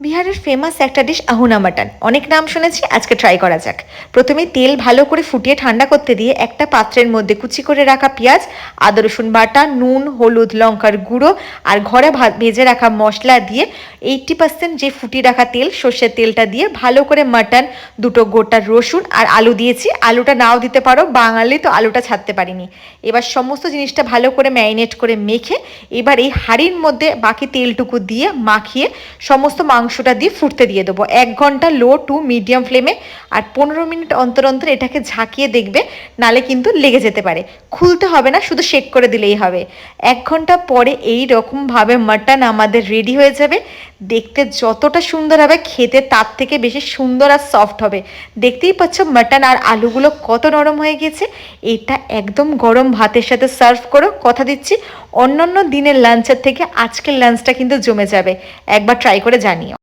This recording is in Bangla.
বিহারের ফেমাস একটা ডিশ আহুনা মাটন, অনেক নাম শুনেছি, আজকে ট্রাই করা যাক। প্রথমে তেল ভালো করে ফুটিয়ে ঠান্ডা করতে দিয়ে একটা পাত্রের মধ্যে কুচি করে রাখা পেঁয়াজ, আদা রসুন বাটা, নুন, হলুদ, লঙ্কার গুঁড়ো আর ঘরে ভেজে রাখা মশলা দিয়ে 80% যে ফুটিয়ে রাখা তেল, সর্ষের তেলটা দিয়ে ভালো করে মাটন, দুটো গোটা রসুন আর আলু দিয়েছি। আলুটা নাও দিতে পারো, বাঙালি তো আলুটা ছাড়তে পারিনি। এবার সমস্ত জিনিসটা ভালো করে ম্যারিনেট করে মেখে এবার এই হাঁড়ির মধ্যে বাকি তেলটুকু দিয়ে মাখিয়ে সমস্ত মাংসটা দিয়ে ফুটতে দিয়ে দেবো 1 ঘন্টা লো টু মিডিয়াম ফ্লেমে। আর 15 মিনিট অন্তর অন্তর এটাকে ঝাঁকিয়ে দেখবে, নালে কিন্তু লেগে যেতে পারে। খুলতে হবে না, শুধু শেক করে দিলেই হবে। 1 ঘন্টা পরে এই রকমভাবে মাটন আমাদের রেডি হয়ে যাবে। দেখতে যতটা সুন্দর হবে, খেতে তার থেকে বেশি সুন্দর আর সফট হবে। দেখতেই পাচ্ছ মাটন আর আলুগুলো কত নরম হয়ে গেছে। এটা একদম গরম ভাতের সাথে সার্ভ করো, কথা দিচ্ছি অন্যান্য দিনের লাঞ্চের থেকে আজকের লাঞ্চটা কিন্তু জমে যাবে। একবার ট্রাই করে জানিও।